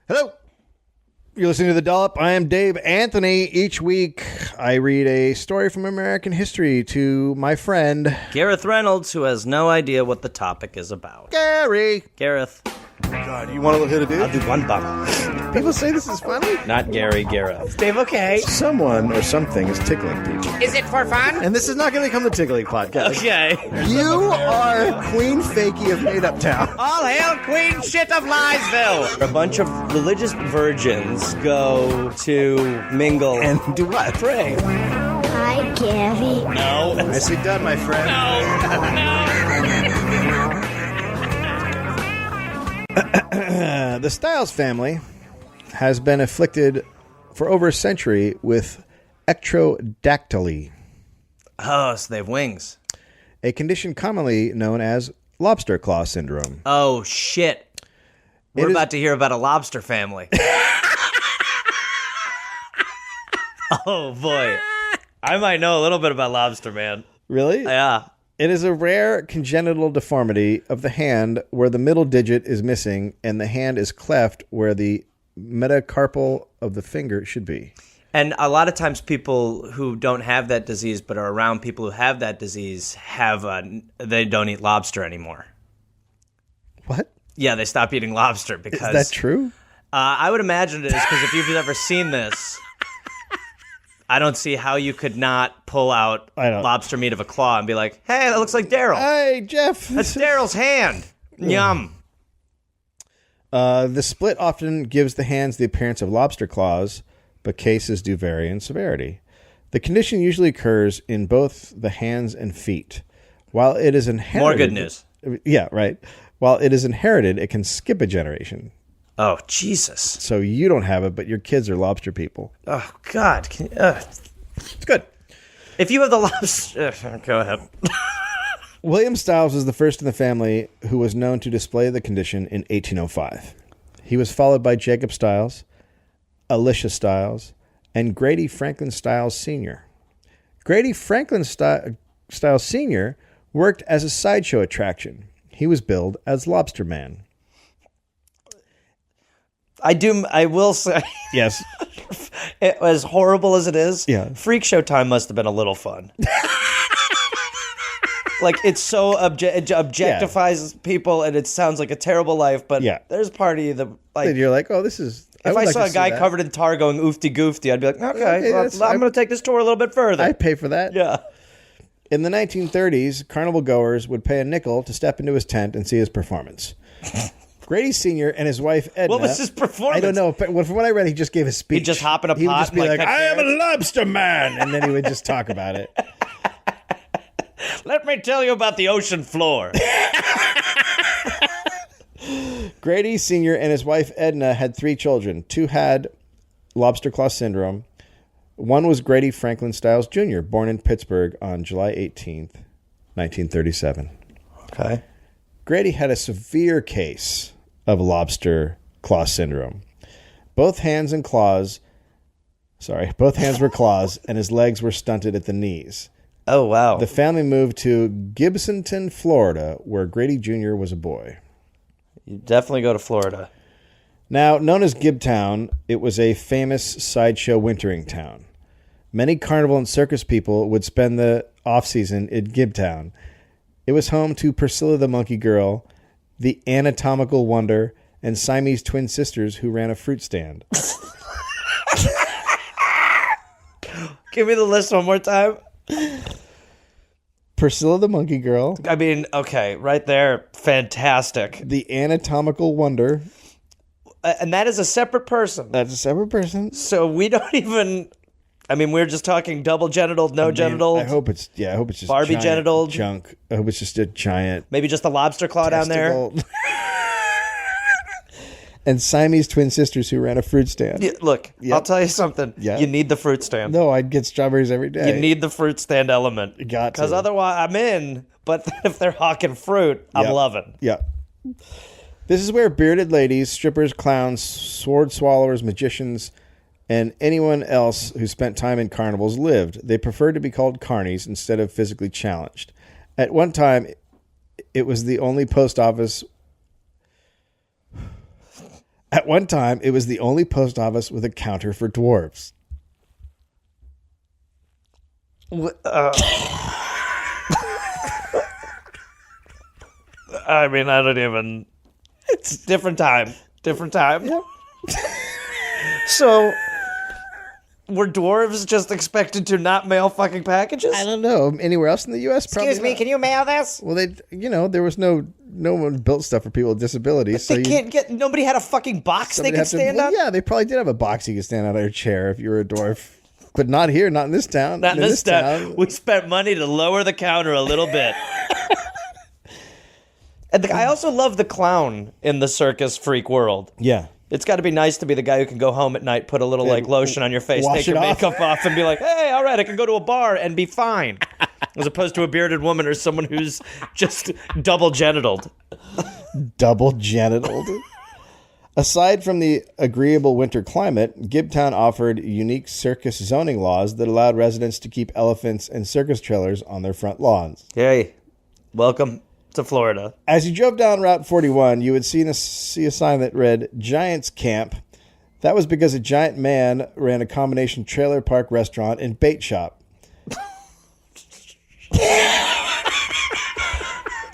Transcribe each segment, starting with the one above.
Hello. You're listening to The Dollop. I am Dave Anthony. Each week, I read a story from American history to my friend... Gareth Reynolds, who has no idea what the topic is about. Gary. Gareth. God, you want to hit a dude? I'll do one bump. People say this is funny. Not Gary, Gareth. Dave, okay. Someone or something is tickling people. Is it for fun? And this is not going to become the tickling podcast. Okay. You are Queen Fakey of Made Up Town. All hail Queen Shit of Liesville. A bunch of religious virgins go to mingle And do what? pray. Hi, Gary. No. Nicely done, my friend. The Stiles family has been afflicted for over a century with ectrodactyly, Oh, so they have wings. a condition commonly known as lobster claw syndrome. Oh, shit. We're It is- about to hear about a lobster family. Oh, boy. I might know a little bit about lobster, man. Really? Yeah. It is a rare congenital deformity of the hand where the middle digit is missing and the hand is cleft where the metacarpal of the finger should be. And a lot of times people who don't have that disease but are around people who have that disease they don't eat lobster anymore. What? Yeah, they stop eating lobster because... Is that true? I would imagine it is because if you've ever seen this, I don't see how you could not pull out I don't. lobster meat of a claw and be like, hey, that looks like Daryl. Hey, Jeff. That's Daryl's hand. Yum. The split often gives the hands the appearance of lobster claws, but cases do vary in severity. The condition usually occurs in both the hands and feet. While it is inherited... More good news. Yeah, right. While it is inherited, it can skip a generation. Oh, Jesus. So you don't have it, but your kids are lobster people. Oh, God. It's good. If you have the lobster... go ahead. William Stiles was the first in the family who was known to display the condition in 1805. He was followed by Jacob Stiles, Alicia Stiles, and Grady Franklin Stiles Sr. Grady Franklin Stiles Sr. worked as a sideshow attraction. He was billed as Lobster Man. I will say, Yes. as horrible as it is, Yeah. Freak Show time must have been a little fun. Like, it's so it objectifies people, and it sounds like a terrible life, but Yeah. there's part of you that, like, And you're like, oh, this is... if would I like saw to a see guy that. covered in tar going oofty goofty, I'd be like, okay, well, that's- I'm going to take this tour a little bit further. I pay for that. Yeah. In the 1930s, carnival goers would pay a nickel to step into his tent and see his performance. Grady Sr. and his wife Edna... What was his performance? I don't know, but from what I read, he just gave a speech. He'd just hop in a He would pot just be and, like, like, I peck am a lobster man! And then he would just talk about it. Let me tell you about the ocean floor. Grady Sr. and his wife Edna had 3 children. 2 had lobster claw syndrome. One was Grady Franklin Stiles Jr., born in Pittsburgh on July 18th, 1937. Okay. Grady had a severe case of lobster claw syndrome. Both hands were claws, and his legs were stunted at the knees. Oh, wow. The family moved to Gibsonton, Florida, where Grady Jr. was a boy. You definitely go to Florida. Now, known as Gibtown, it was a famous sideshow wintering town. Many carnival and circus people would spend the off-season in Gibtown. It was home to Priscilla the Monkey Girl, the Anatomical Wonder, and Siamese twin sisters who ran a fruit stand. Give me the list one more time. Priscilla the Monkey Girl, I mean, okay, right there, fantastic. the Anatomical Wonder. And that is a separate person. That's a separate person. So we don't even... I mean, we're just talking double genital, no genital. I hope it's just Barbie giant genital. junk. I hope it's just a giant Maybe just a lobster claw down there. testicle. And Siamese twin sisters who ran a fruit stand. Yeah, look, Yep. I'll tell you something. Yeah. You need the fruit stand. No, I'd get strawberries every day. You need the fruit stand element. Got to. Because otherwise, I'm in. But if they're hawking fruit, I'm Yep. loving. Yeah. This is where bearded ladies, strippers, clowns, sword swallowers, magicians, and anyone else who spent time in carnivals lived. They preferred to be called carnies instead of physically challenged. At one time, it was the only post office... At one time, it was the only post office with a counter for dwarves. I mean, I don't even... It's different time. Different time. Yep. So, were dwarves just expected to not mail fucking packages? I don't know. Anywhere else in the U.S.? Probably Excuse me, not. can you mail this? Well, there was no one built stuff for people with disabilities. They can't get... Nobody had a fucking box they could stand on? Yeah, they probably did have a box you could stand on your chair if you were a dwarf. But not here, not in this town. Not in this town. We spent money to lower the counter a little bit. And I also love the clown in the circus freak world. Yeah. It's got to be nice to be the guy who can go home at night, put a little like lotion on your face, wash take your it off. makeup off, and be like, "Hey, all right, I can go to a bar and be fine," as opposed to a bearded woman or someone who's just double genitaled. Double genitaled. Aside from the agreeable winter climate, Gibtown offered unique circus zoning laws that allowed residents to keep elephants and circus trailers on their front lawns. Hey, welcome to Florida. As you drove down Route 41, you would see a sign that read Giants Camp. That was because a giant man ran a combination trailer park restaurant and bait shop.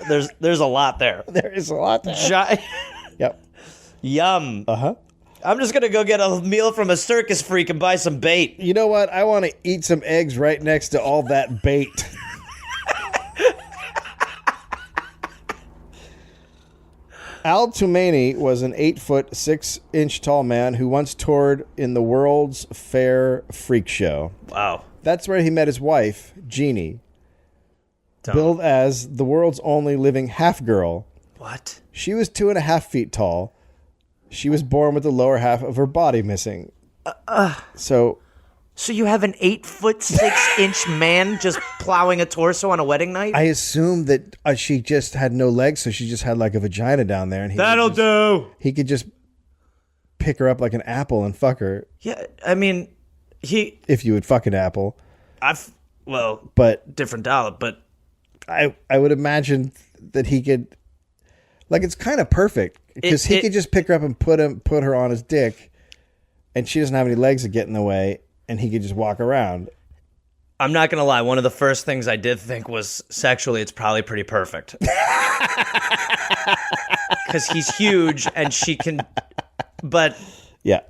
There's a lot there. There is a lot there. Yep. Yum. Uh-huh. I'm just going to go get a meal from a circus freak and buy some bait. You know what? I want to eat some eggs right next to all that bait. Al Toomey was an 8-foot, 6-inch tall man who once toured in the World's Fair Freak Show. Wow. That's where he met his wife, Jeannie, billed as the world's only living half-girl. What? She was 2.5 feet tall. She was born with the lower half of her body missing. So you have an 8-foot, 6-inch man just plowing a torso on a wedding night? I assumed that she just had no legs, so she just had like a vagina down there. And That'll do. He could just pick her up like an apple and fuck her. Yeah, I mean, If you would fuck an apple. But different Dollop, but I would imagine that he could, like, it's kind of perfect because he could just pick her up and put her on his dick, and she doesn't have any legs to get in the way, and he could just walk around. I'm not gonna lie. One of the first things I did think was sexually, it's probably pretty perfect because he's huge and she can. But Yeah.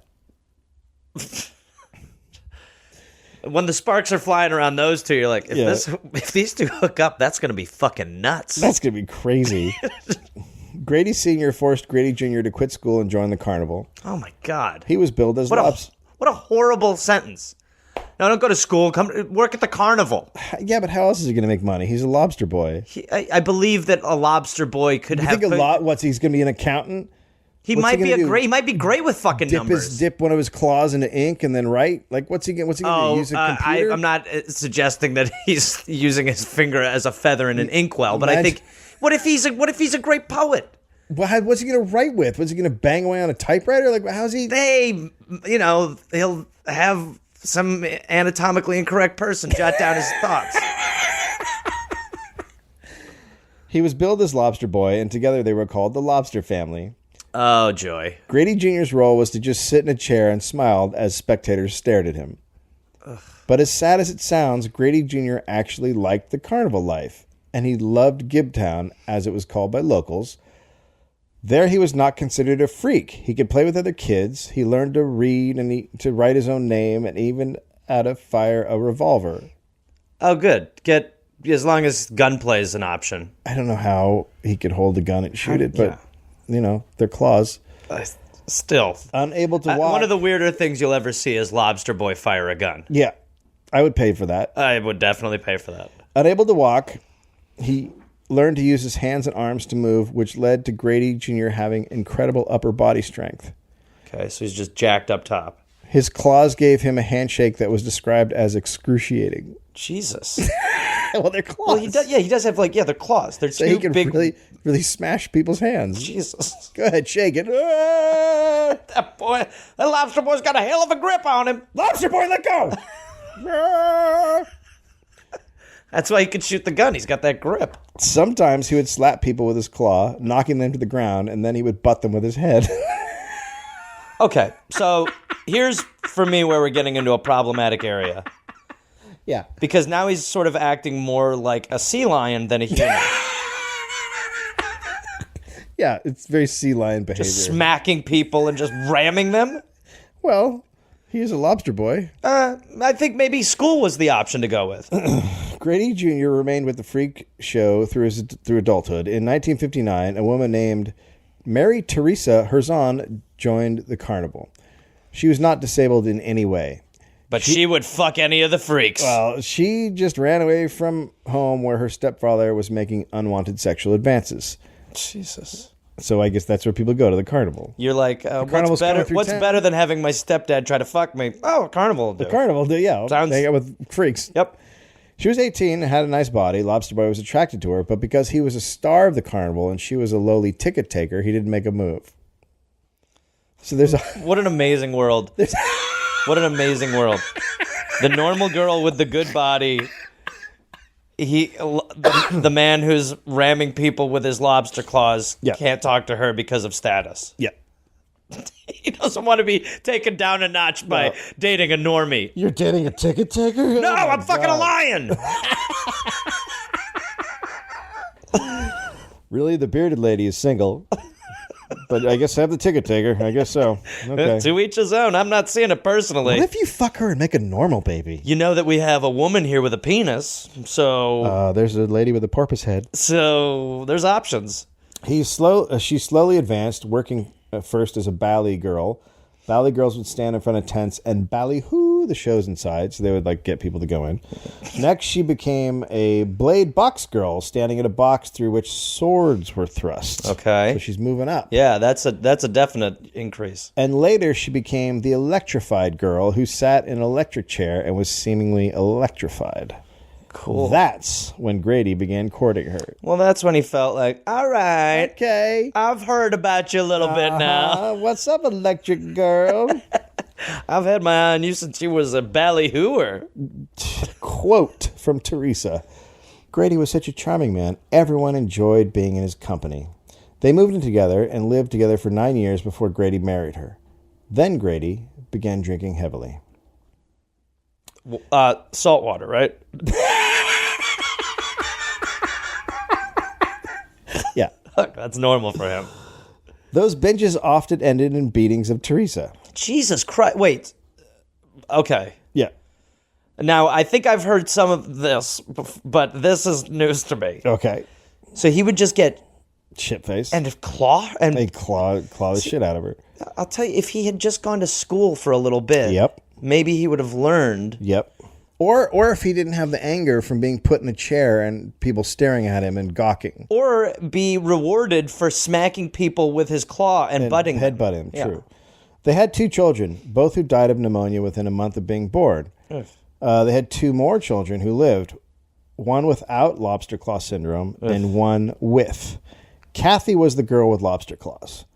when the sparks are flying around those two, you're like, if these two hook up, that's gonna be fucking nuts. That's going to be crazy. Grady Sr. forced Grady Jr. to quit school and join the carnival. Oh my god. He was billed as Lobster. What a horrible sentence. No, don't go to school. Come work at the carnival. Yeah, but how else is he going to make money? He's a lobster boy. I believe that a lobster boy could You have. think he's going to be an accountant? He What's might he be gonna do? He might be great with fucking numbers. Dip one of his claws into ink and then write? Like, what's he going to do? Use a computer? I'm not suggesting that he's using his finger as a feather in an inkwell, but I think, what if he's a great poet? What's he going to write with? What's he going to bang away on a typewriter? Like, how's he? He'll have some anatomically incorrect person jot down his thoughts. He was billed as Lobster Boy, and together they were called the Lobster Family. Oh, joy. Grady Jr.'s role was to just sit in a chair and smiled as spectators stared at him. Ugh. But as sad as it sounds, Grady Jr. actually liked the carnival life, and he loved Gibtown, as it was called by locals. There he was not considered a freak. He could play with other kids. He learned to read and to write his own name and even how to fire a revolver. Oh, good. As long as gunplay is an option. I don't know how he could hold a gun and shoot it, but, they're claws. Still. Unable to walk. One of the weirder things you'll ever see is Lobster Boy fire a gun. Yeah, I would pay for that. I would definitely pay for that. Unable to walk, he learned to use his hands and arms to move, which led to Grady Jr. having incredible upper body strength. Okay, so he's just jacked up top. His claws gave him a handshake that was described as excruciating. Jesus. Well, they're claws. Well, he does have they're claws. They're so two he can big. really smash people's hands. Jesus. Go ahead, shake it. That Lobster Boy's got a hell of a grip on him. Lobster Boy, let go. That's why he could shoot the gun. He's got that grip. Sometimes he would slap people with his claw, knocking them to the ground, and then he would butt them with his head. Okay, so here's for me where we're getting into a problematic area. Yeah. Because now he's sort of acting more like a sea lion than a human. Yeah, it's very sea lion behavior. Just smacking people and just ramming them. Well, he's a lobster boy. I think maybe school was the option to go with. Grady Jr. remained with the freak show through adulthood. In 1959, a woman named Mary Teresa Herzon joined the carnival. She was not disabled in any way. But she would fuck any of the freaks. Well, she just ran away from home where her stepfather was making unwanted sexual advances. Jesus. So I guess that's where people go, to the carnival. You're like, what's better than having my stepdad try to fuck me? Oh, a carnival will do. The carnival, yeah. Sounds... Hang out with freaks. Yep. She was 18 and had a nice body. Lobster Boy was attracted to her, but because he was a star of the carnival and she was a lowly ticket taker, he didn't make a move. So there's a... What an amazing world. What an amazing world. The normal girl with the good body... The man who's ramming people with his lobster claws can't talk to her because of status. Yeah. He doesn't want to be taken down a notch by dating a normie. You're dating a ticket taker? No, I'm fucking a lion. Really? The bearded lady is single. But I guess have the ticket taker. I guess so. Okay. To each his own. I'm not seeing it personally. What if you fuck her and make a normal baby? You know that we have a woman here with a penis, so... there's a lady with a porpoise head. So there's options. She slowly advanced, working first as a ballet girl. Ballet girls would stand in front of tents and ballyhoo the shows inside, so they would like get people to go in. Next, she became a blade box girl, standing at a box through which swords were thrust. Okay. So she's moving up. Yeah, that's a definite increase. And later, she became the electrified girl who sat in an electric chair and was seemingly electrified. Cool. That's when Grady began courting her. Well, that's when he felt like, all right, okay, I've heard about you a little bit now. What's up, electric girl? I've had my eye on you since you was a ballyhooer. Quote from Teresa. Grady was such a charming man. Everyone enjoyed being in his company. They moved in together and lived together for 9 years before Grady married her. Then Grady began drinking heavily. Salt water, right? Yeah. That's normal for him. Those binges often ended in beatings of Teresa. Jesus Christ. Wait. Okay. Yeah. Now, I think I've heard some of this, but this is news to me. Okay. So he would just get... Shit-faced. And claw? And they claw the shit out of her. I'll tell you, if he had just gone to school for a little bit... Yep. Maybe he would have learned. Yep. Or if he didn't have the anger from being put in a chair and people staring at him and gawking. Or be rewarded for smacking people with his claw and butting them. Headbutting, true. They had 2 children, both who died of pneumonia within a month of being born. They had 2 more children who lived, one without lobster claw syndrome and one with. Kathy was the girl with lobster claws.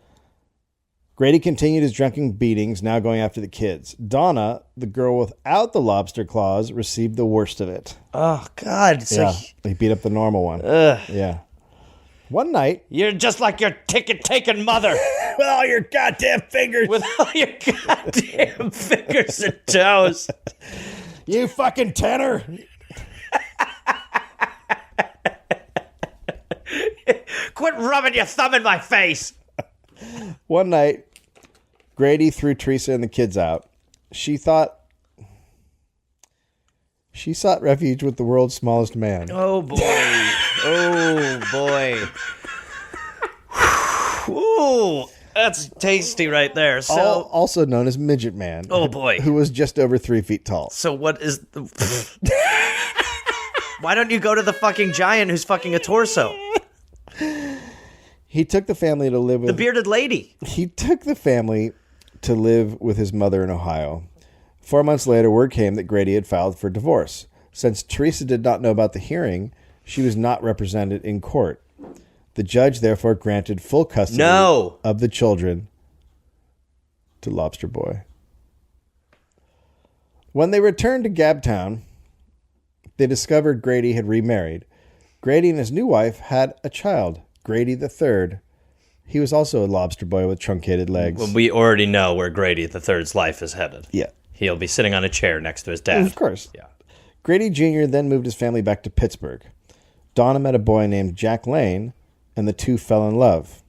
Grady continued his drunken beatings, now going after the kids. Donna, the girl without the lobster claws, received the worst of it. Oh, God. So he beat up the normal one. Yeah. One night... You're just like your ticket-taking mother. With all your goddamn fingers. With all your goddamn fingers and toes. You fucking tenor. Quit rubbing your thumb in my face. One night, Grady threw Teresa and the kids out. She sought refuge with the world's smallest man. Oh, boy. Oh, boy. Ooh, that's tasty right there. So, also known as Midget Man. Oh, boy. Who was just over 3 feet tall. So what is... Why don't you go to the fucking giant who's fucking a torso? He took the family to live with... The bearded lady. He took the family to live with his mother in Ohio. 4 months later, word came that Grady had filed for divorce. Since Teresa did not know about the hearing, she was not represented in court. The judge therefore granted full custody of the children to Lobster Boy. When they returned to Gabtown, they discovered Grady had remarried. Grady and his new wife had a child, Grady the Third. He was also a lobster boy with truncated legs. Well, we already know where Grady the Third's life is headed. Yeah. He'll be sitting on a chair next to his dad. Of course. Yeah. Grady Jr. then moved his family back to Pittsburgh. Donna met a boy named Jack Lane, and the two fell in love.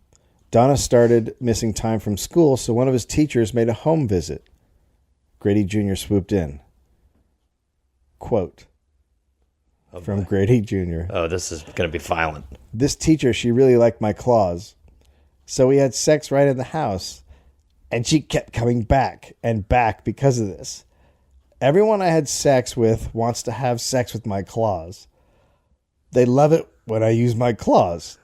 Donna started missing time from school, so one of his teachers made a home visit. Grady Jr. swooped in. Quote from Grady Jr. Oh, this is going to be violent. This teacher, she really liked my claws. So we had sex right in the house, and she kept coming back and back because of this. Everyone I had sex with wants to have sex with my claws. They love it when I use my claws.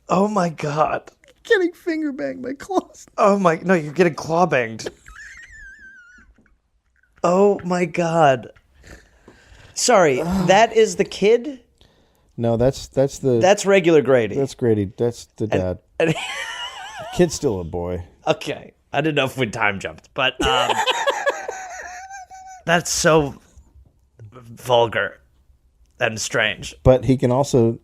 Oh, my God. Getting finger banged by claws. Oh, my... No, you're getting claw banged. Oh, my God. Sorry, that is the kid? No, that's That's regular Grady. That's Grady. That's the dad. And- Kid's still a boy. Okay. I didn't know if we time jumped, but that's so vulgar and strange. But he can also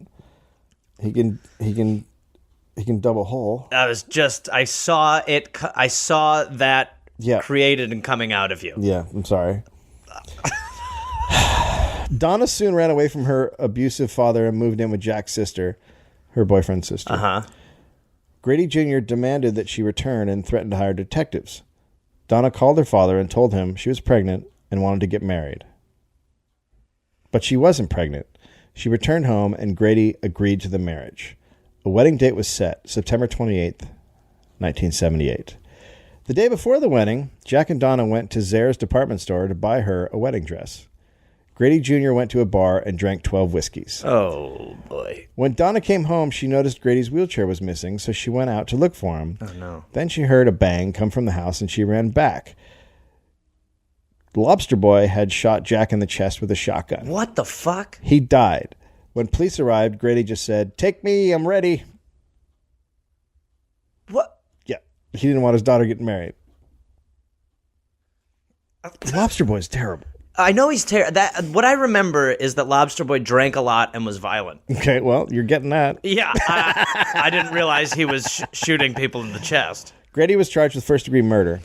he can double hole. I saw that Yeah. created and coming out of you. Yeah, I'm sorry. Donna soon ran away from her abusive father and moved in with Jack's sister, her boyfriend's sister. Uh-huh. Grady Jr. demanded that she return and threatened to hire detectives. Donna called her father and told him she was pregnant and wanted to get married. But she wasn't pregnant. She returned home and Grady agreed to the marriage. A wedding date was set, September 28th, 1978. The day before the wedding, Jack and Donna went to Zayre's department store to buy her a wedding dress. Grady Jr. went to a bar and drank 12 whiskeys. Oh, boy. When Donna came home, she noticed Grady's wheelchair was missing, so she went out to look for him. Oh, no. Then she heard a bang come from the house, and she ran back. The Lobster Boy had shot Jack in the chest with a shotgun. What the fuck? He died. When police arrived, Grady just said, "Take me, I'm ready." What? Yeah, he didn't want his daughter getting married. The Lobster Boy's terrible. I know he's terrible. What I remember is that Lobster Boy drank a lot and was violent. Okay, well, you're getting that. Yeah, I didn't realize he was shooting people in the chest. Grady was charged with first-degree murder.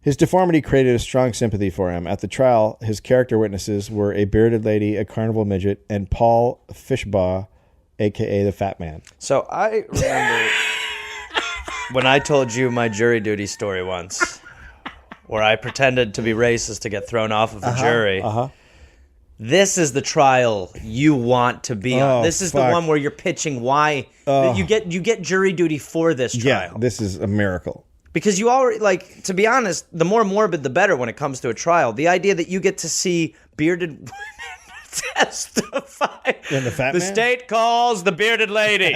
His deformity created a strong sympathy for him. At the trial, his character witnesses were a bearded lady, a carnival midget, and Paul Fishbaugh, a.k.a. the Fat Man. So I remember when I told you my jury duty story once, where I pretended to be racist to get thrown off of a jury. This is the trial you want to be on. This is the one where you're pitching why you get jury duty for this trial. Yeah, this is a miracle. Because you already, like, to be honest, the more morbid, the better when it comes to a trial. The idea that you get to see bearded women testify. And the Fat The Man? state calls the bearded lady.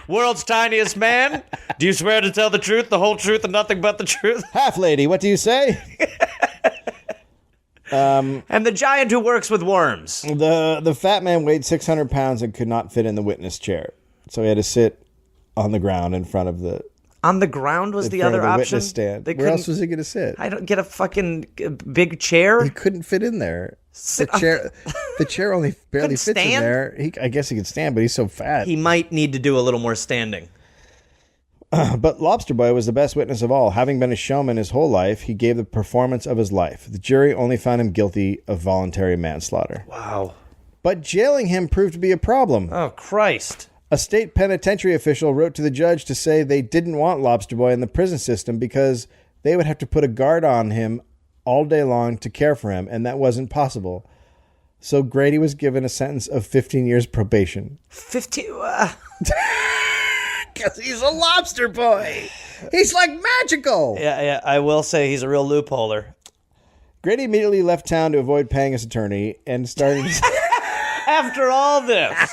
World's tiniest man. Do you swear to tell the truth, the whole truth, and nothing but the truth? Half lady, what do you say? And the giant who works with worms. The Fat Man weighed 600 pounds and could not fit in the witness chair. So he had to sit on the ground in front of the... On the ground was the front other of the option? witness stand. They Where else couldn't- was he going to sit? I don't get a fucking big chair. He couldn't fit in there. Sit The chair only barely Couldn't fits in stand? there. I guess he could stand, but he's so fat. He might need to do a little more standing. But Lobster Boy was the best witness of all. Having been a showman his whole life, he gave the performance of his life. The jury only found him guilty of voluntary manslaughter. Wow. But jailing him proved to be a problem. Oh, Christ. A state penitentiary official wrote to the judge to say they didn't want Lobster Boy in the prison system because they would have to put a guard on him all day long to care for him, and that wasn't possible. So Grady was given a sentence of 15 years probation. 15... Because he's a lobster boy. He's like magical. Yeah, I will say he's a real loopholer. Grady immediately left town to avoid paying his attorney and started... After all this,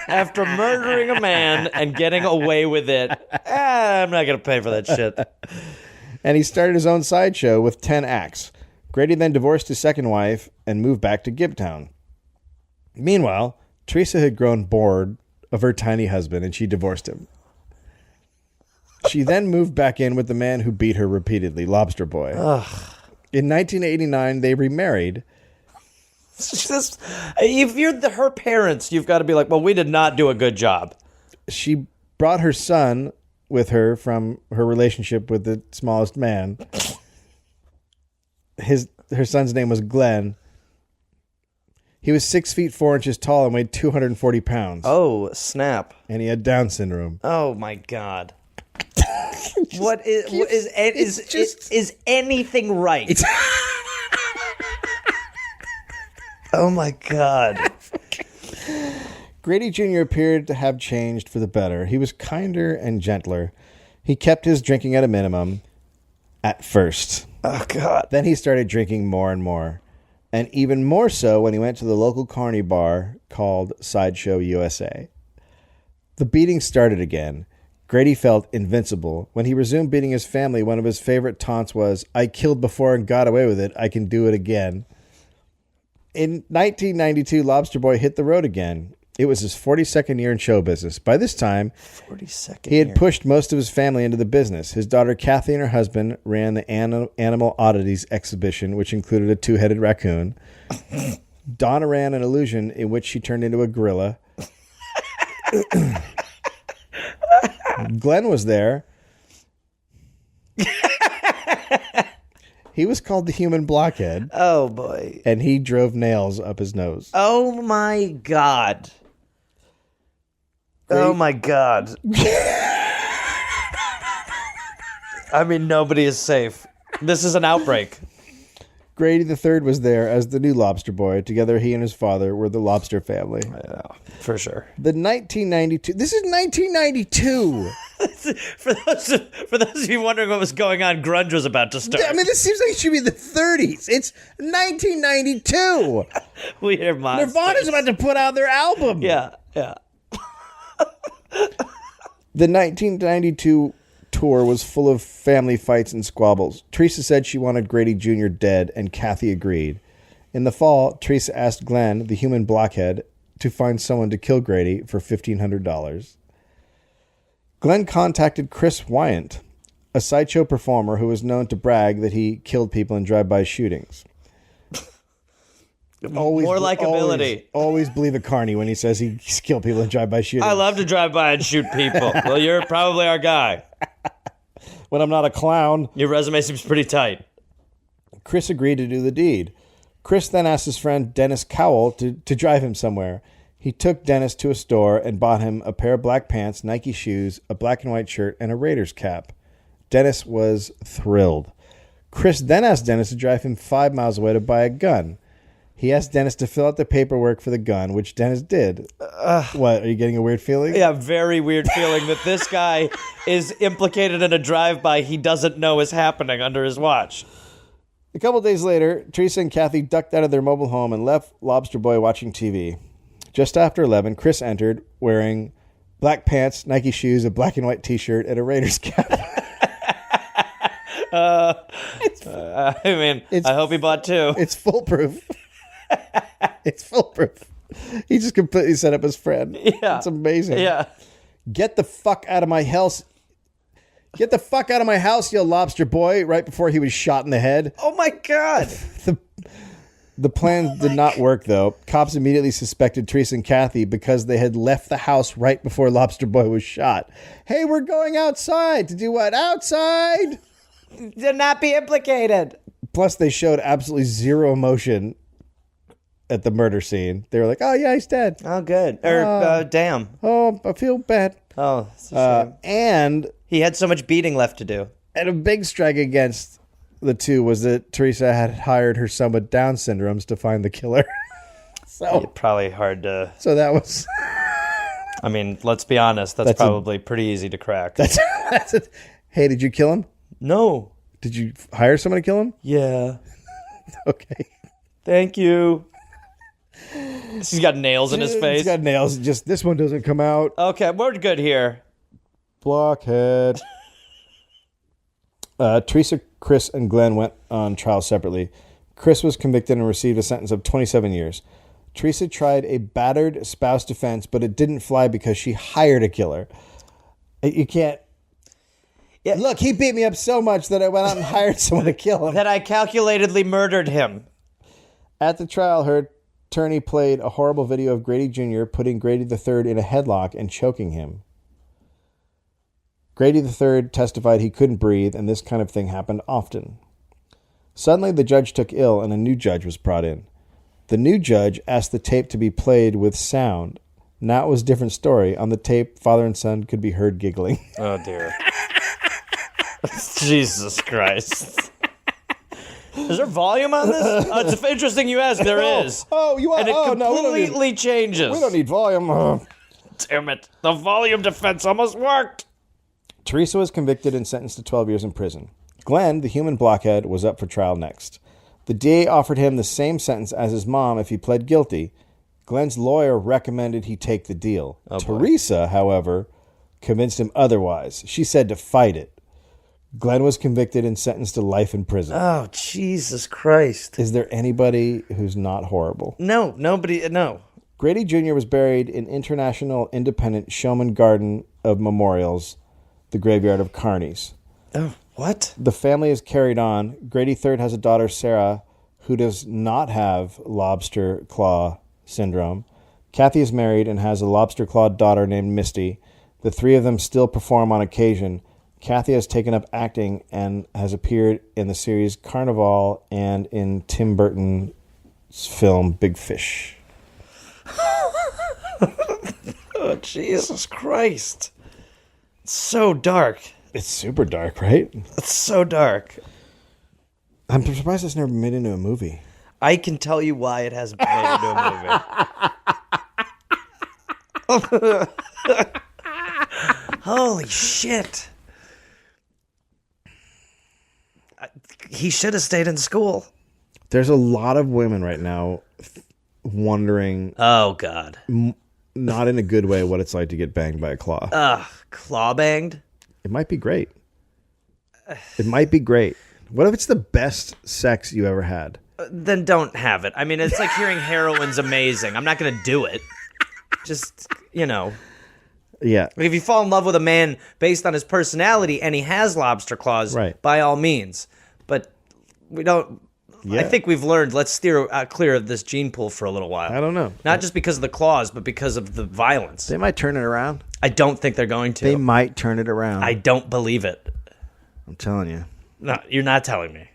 after murdering a man and getting away with it, I'm not going to pay for that shit. And he started his own sideshow with 10 acts. Grady then divorced his second wife and moved back to Gibtown. Meanwhile, Teresa had grown bored of her tiny husband and she divorced him. She then moved back in with the man who beat her repeatedly, Lobster Boy. Ugh. In 1989, they remarried. It's just, if you're her parents, you've got to be like, well, we did not do a good job. She brought her son with her from her relationship with the smallest man. Her son's name was Glenn. He was 6 feet 4 inches tall and weighed 240 pounds. Oh, snap. And he had Down syndrome. Oh, my God. Is anything right? Oh, my God. Grady Jr. appeared to have changed for the better. He was kinder and gentler. He kept his drinking at a minimum at first. Oh, God. Then he started drinking more and more. And even more so when he went to the local carny bar called Sideshow USA. The beating started again. Grady felt invincible. When he resumed beating his family, one of his favorite taunts was, "I killed before and got away with it. I can do it again." In 1992, Lobster Boy hit the road again. It was his 42nd year in show business. By this time, 42nd he had year. pushed most of his family into the business. His daughter Kathy and her husband ran the Animal Oddities exhibition, which included a 2-headed raccoon. Donna ran an illusion in which she turned into a gorilla. Glenn was there. He was called the Human Blockhead. Oh, boy. And he drove nails up his nose. Oh, my God. Oh, my God. I mean, nobody is safe. This is an outbreak. Grady III was there as the new Lobster Boy. Together, he and his father were the Lobster family. Yeah, for sure. The 1992... This is 1992! For those of you wondering what was going on, grunge was about to start. I mean, this seems like it should be the 30s. It's 1992! We hear monsters. Nirvana's about to put out their album! Yeah. The 1992 tour was full of family fights and squabbles. Teresa said she wanted Grady Jr. dead, and Kathy agreed. In the fall, Teresa asked Glenn, the Human Blockhead, to find someone to kill Grady for $1,500. Glenn contacted Chris Wyant, a sideshow performer who was known to brag that he killed people in drive-by shootings. More likability. Always believe a carny when he says he's killed people in drive-by shootings. I love to drive by and shoot people. Well, you're probably our guy. When I'm not a clown. Your resume seems pretty tight. Chris agreed to do the deed. Chris then asked his friend Dennis Cowell to drive him somewhere. He took Dennis to a store and bought him a pair of black pants, Nike shoes, a black and white shirt, and a Raiders cap. Dennis was thrilled. Chris then asked Dennis to drive him 5 miles away to buy a gun. He asked Dennis to fill out the paperwork for the gun, which Dennis did. What, are you getting a weird feeling? Yeah, very weird feeling that this guy is implicated in a drive-by he doesn't know is happening under his watch. A couple days later, Teresa and Kathy ducked out of their mobile home and left Lobster Boy watching TV. Just after 11, Chris entered wearing black pants, Nike shoes, a black and white T-shirt, and a Raiders cap. I hope he bought two. It's foolproof. It's foolproof. He just completely set up his friend. Yeah. It's amazing. Yeah. Get the fuck out of my house. Get the fuck out of my house, you Lobster Boy, right before he was shot in the head. Oh, my God. The plan did not work, though. Cops immediately suspected Teresa and Kathy because they had left the house right before Lobster Boy was shot. Hey, we're going outside. To do what? Outside! To not be implicated. Plus, they showed absolutely zero emotion at the murder scene. They were like, oh, yeah, he's dead. Oh, good. Or, damn. Oh, I feel bad. Oh, that's a shame. And He had so much beating left to do. a big strike against the two was that Teresa had hired her son with Down syndromes to find the killer. Probably hard to... So that was... I mean, let's be honest. That's probably pretty easy to crack. That's it. Hey, did you kill him? No. Did you hire someone to kill him? Yeah. Okay. Thank you. He's got nails in his face. He's got nails. Just this one doesn't come out. Okay, we're good here. Blockhead. Teresa, Chris, and Glenn went on trial separately. Chris was convicted and received a sentence of 27 years. Teresa tried a battered spouse defense, but it didn't fly because she hired a killer. You can't... Yeah. Look, he beat me up so much that I went out and hired someone to kill him. That I calculatedly murdered him. At the trial, her attorney played a horrible video of Grady Jr. putting Grady III in a headlock and choking him. Grady III testified he couldn't breathe, and this kind of thing happened often. Suddenly, the judge took ill, and a new judge was brought in. The new judge asked the tape to be played with sound. Now it was a different story. On the tape, father and son could be heard giggling. Oh, dear. Jesus Christ. Is there volume on this? It's interesting you ask. There is. Oh, you are? And it no, completely changes. we don't need volume. Damn it. The volume defense almost worked. Teresa was convicted and sentenced to 12 years in prison. Glenn, the human blockhead, was up for trial next. The DA offered him the same sentence as his mom if he pled guilty. Glenn's lawyer recommended he take the deal. Teresa, however, convinced him otherwise. She said to fight it. Glenn was convicted and sentenced to life in prison. Oh, Jesus Christ. Is there anybody who's not horrible? No, nobody, no. Grady Jr. was buried in International Independent Showman Garden of Memorials, the graveyard of carnies. Oh, what? The family is carried on. Grady III has a daughter, Sarah, who does not have lobster claw syndrome. Kathy is married and has a lobster clawed daughter named Misty. The three of them still perform on occasion. Kathy has taken up acting and has appeared in the series Carnival and in Tim Burton's film Big Fish. Oh, Jesus Christ. It's so dark. It's super dark, right? It's so dark. I'm surprised it's never been made into a movie. I can tell you why it hasn't been made into a movie. Holy shit. He should have stayed in school. There's a lot of women right now wondering, Oh, God. not in a good way, what it's like to get banged by a claw. Claw banged? It might be great. It might be great. What if it's the best sex you ever had? Then don't have it. I mean, it's like hearing heroin's amazing. I'm not going to do it. Just, Yeah. If you fall in love with a man based on his personality and he has lobster claws, Right. by all means. But we don't... Yeah. I think we've learned, let's steer clear of this gene pool for a little while. I don't know. Not just because of the claws, but because of the violence. They might turn it around. I don't think they're going to. They might turn it around. I don't believe it. I'm telling you. No, you're not telling me.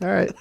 All right.